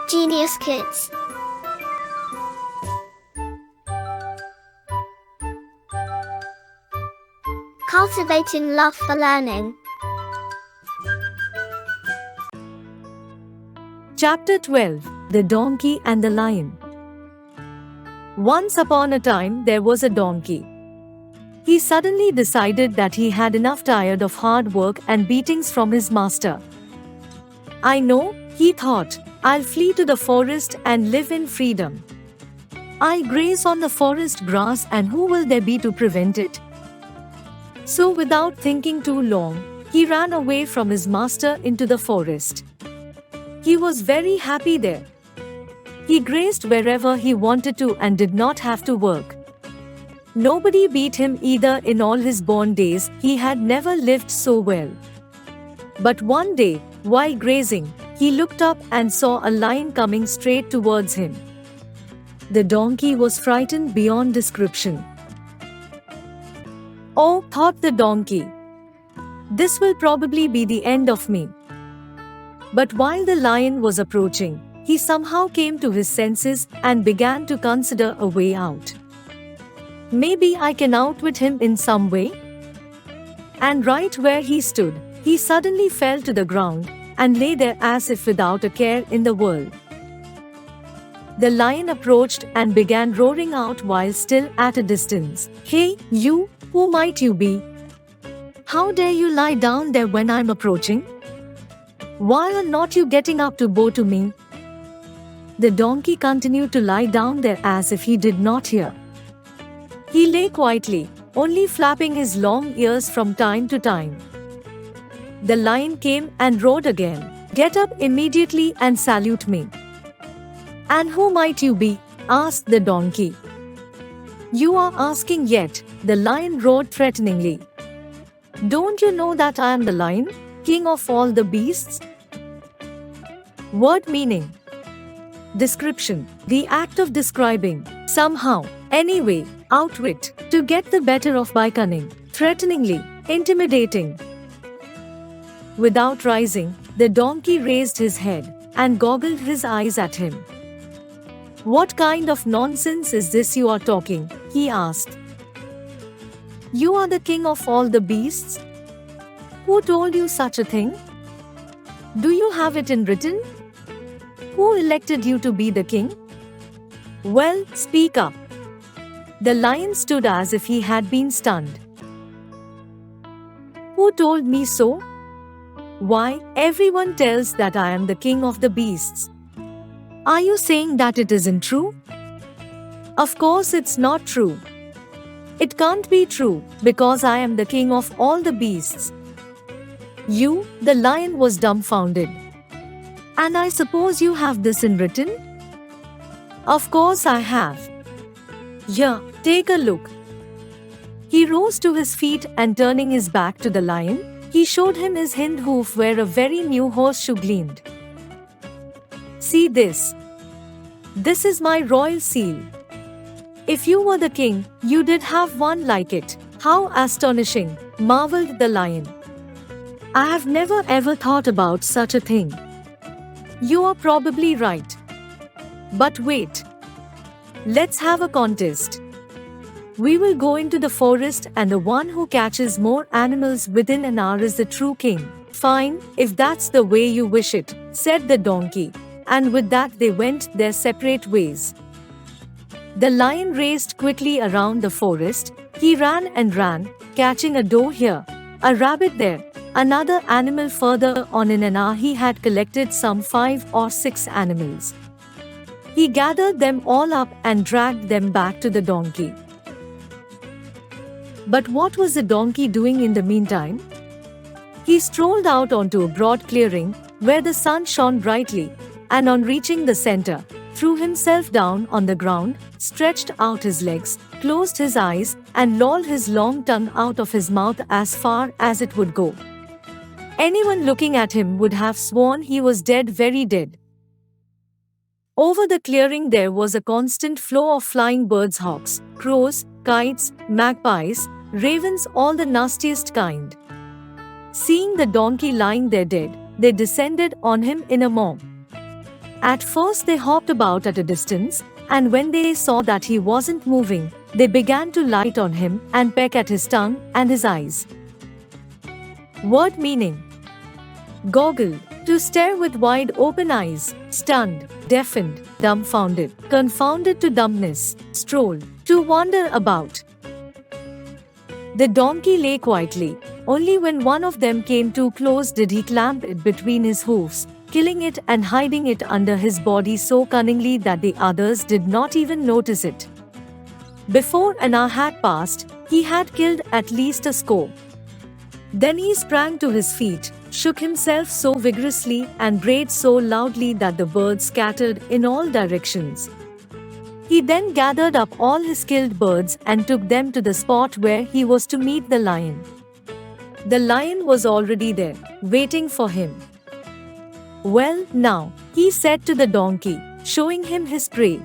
Genius Kids. Cultivating love for learning. Chapter 12: The Donkey and the Lion. Once upon a time there was a donkey. He suddenly decided that he had enough tired of hard work and beatings from his master. I know, he thought, I'll flee to the forest and live in freedom. I'll graze on the forest grass, and who will there be to prevent it? So without thinking too long, he ran away from his master into the forest. He was very happy there. He grazed wherever he wanted to and did not have to work. Nobody beat him either. In all his born days, he had never lived so well. But one day, while grazing, he looked up and saw a lion coming straight towards him. The donkey was frightened beyond description. Oh, thought the donkey, this will probably be the end of me. But while the lion was approaching, he somehow came to his senses and began to consider a way out. Maybe I can outwit him in some way? And right where he stood, he suddenly fell to the ground and lay there as if without a care in the world. The lion approached and began roaring out while still at a distance. Hey, you, who might you be? How dare you lie down there when I'm approaching? Why are not you getting up to bow to me? The donkey continued to lie down there as if he did not hear. He lay quietly, only flapping his long ears from time to time. The lion came and roared again. Get up immediately and salute me. And who might you be? Asked the donkey. You are asking yet, the lion roared threateningly. Don't you know that I am the lion, king of all the beasts? Word meaning. Description: the act of describing, somehow, anyway, outwit, to get the better of by cunning, threateningly, intimidating. Without rising, the donkey raised his head and goggled his eyes at him. What kind of nonsense is this you are talking? He asked. You are the king of all the beasts? Who told you such a thing? Do you have it in written? Who elected you to be the king? Well, speak up. The lion stood as if he had been stunned. Who told me so? Why, everyone tells that I am the king of the beasts. Are you saying that it isn't true? Of course it's not true. It can't be true, because I am the king of all the beasts. You, the lion, was dumbfounded. And I suppose you have this in written? Of course I have. Here, take a look. He rose to his feet and turning his back to the lion, he showed him his hind hoof where a very new horseshoe gleamed. See this. This is my royal seal. If you were the king, you did have one like it. How astonishing, marveled the lion. I have never ever thought about such a thing. You are probably right. But wait. Let's have a contest. We will go into the forest, and the one who catches more animals within an hour is the true king. Fine, if that's the way you wish it, said the donkey. And with that they went their separate ways. The lion raced quickly around the forest. He ran and ran, catching a doe here, a rabbit there, another animal further on. In an hour he had collected some 5 or 6 animals. He gathered them all up and dragged them back to the donkey. But what was the donkey doing in the meantime? He strolled out onto a broad clearing where the sun shone brightly, and on reaching the center, threw himself down on the ground, stretched out his legs, closed his eyes, and lolled his long tongue out of his mouth as far as it would go. Anyone looking at him would have sworn he was dead, very dead. Over the clearing there was a constant flow of flying birds, hawks, crows, kites, magpies, ravens, all the nastiest kind. Seeing the donkey lying there dead, they descended on him in a mob. At first they hopped about at a distance, and when they saw that he wasn't moving, they began to light on him and peck at his tongue and his eyes. Word meaning: goggle, to stare with wide open eyes, stunned, deafened, dumbfounded, confounded to dumbness, stroll, to wander about. The donkey lay quietly. Only when one of them came too close did he clamp it between his hoofs, killing it and hiding it under his body so cunningly that the others did not even notice it. Before an hour had passed, he had killed at least a score. Then he sprang to his feet, shook himself so vigorously and brayed so loudly that the birds scattered in all directions. He then gathered up all his killed birds and took them to the spot where he was to meet the lion. The lion was already there, waiting for him. "Well, now," he said to the donkey, showing him his prey.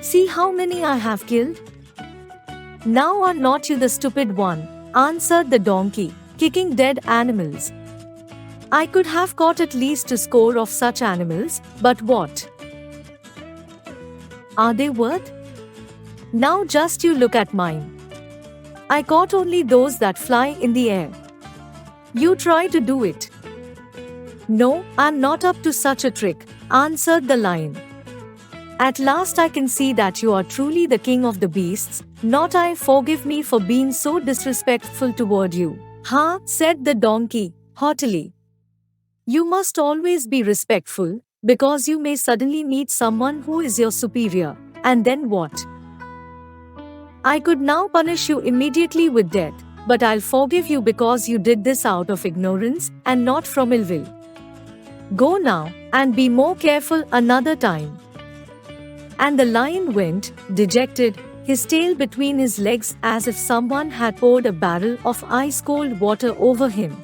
"See how many I have killed?" "Now are not you the stupid one?" answered the donkey, kicking dead animals. "I could have caught at least a score of such animals, but what are they worth? Now just you look at mine. I caught only those that fly in the air. You try to do it." "No, I'm not up to such a trick," answered the lion. "At last I can see that you are truly the king of the beasts, not I. Forgive me for being so disrespectful toward you." "Ha," said the donkey, haughtily. "You must always be respectful, because you may suddenly meet someone who is your superior, and then what? I could now punish you immediately with death, but I'll forgive you because you did this out of ignorance and not from ill will. Go now, and be more careful another time." And the lion went, dejected, his tail between his legs as if someone had poured a barrel of ice-cold water over him.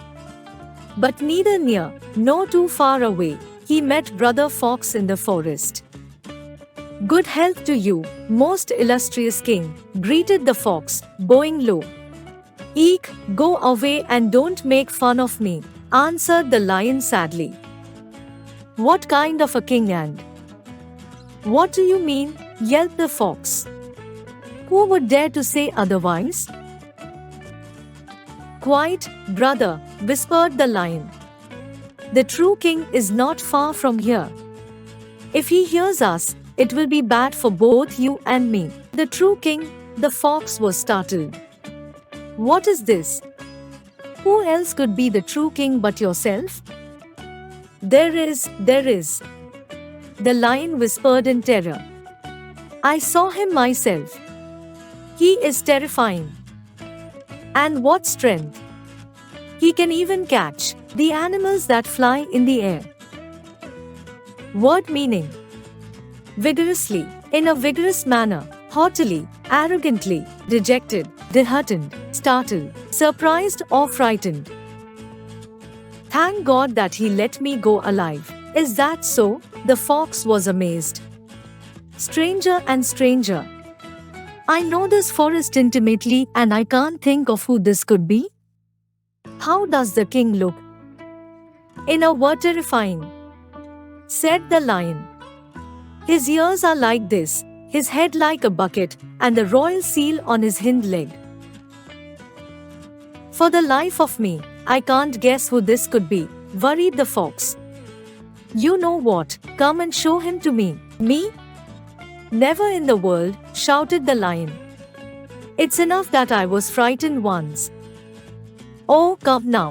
But neither near, nor too far away, he met Brother Fox in the forest. "Good health to you, most illustrious king," greeted the fox, bowing low. "Eek, go away and don't make fun of me," answered the lion sadly. "What kind of a king and what do you mean?" yelped the fox. "Who would dare to say otherwise?" "Quiet, brother," whispered the lion. "The true king is not far from here. If he hears us, it will be bad for both you and me." "The true king?" The fox was startled. "What is this? Who else could be the true king but yourself?" There is," the lion whispered in terror. "I saw him myself. He is terrifying. And what strength! He can even catch the animals that fly in the air." Word meaning: vigorously, in a vigorous manner, haughtily, arrogantly, dejected, disheartened, startled, surprised or frightened. "Thank God that he let me go alive." "Is that so?" The fox was amazed. "Stranger and stranger. I know this forest intimately and I can't think of who this could be. How does the king look?" "In a word, terrifying," said the lion. "His ears are like this, his head like a bucket, and the royal seal on his hind leg. For the life of me, I can't guess who this could be," worried the fox. "You know what, come and show him to me." "Me? Never in the world," shouted the lion. "It's enough that I was frightened once." "Oh, come now.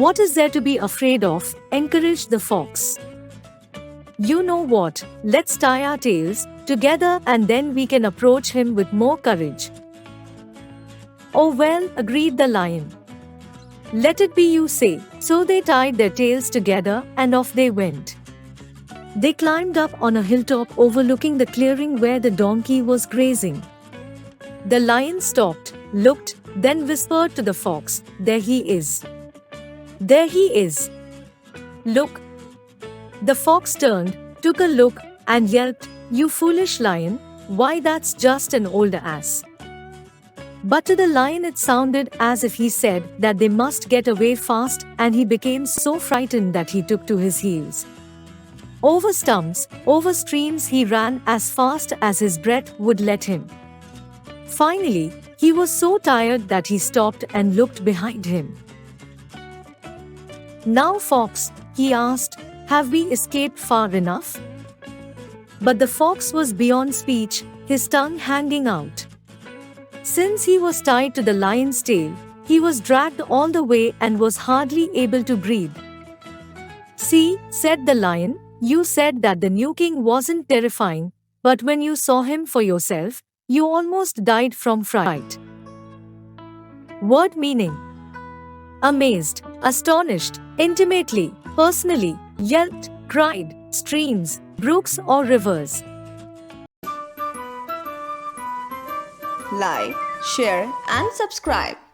What is there to be afraid of?" encouraged the fox. "You know what, let's tie our tails together and then we can approach him with more courage." "Oh well," agreed the lion. "Let it be you say." So they tied their tails together and off they went. They climbed up on a hilltop overlooking the clearing where the donkey was grazing. The lion stopped, looked, then whispered to the fox, "There he is. There he is. Look." The fox turned, took a look, and yelped, "You foolish lion, why that's just an old ass." But to the lion it sounded as if he said that they must get away fast, and he became so frightened that he took to his heels. Over stumps, over streams he ran as fast as his breath would let him. Finally, he was so tired that he stopped and looked behind him. "Now, Fox," he asked, "have we escaped far enough?" But the fox was beyond speech, his tongue hanging out. Since he was tied to the lion's tail, he was dragged all the way and was hardly able to breathe. "See," said the lion, "you said that the new king wasn't terrifying, but when you saw him for yourself, you almost died from fright." Word meaning: amazed, astonished, intimately, personally, yelped, cried, streams, brooks or rivers. Like, share and subscribe.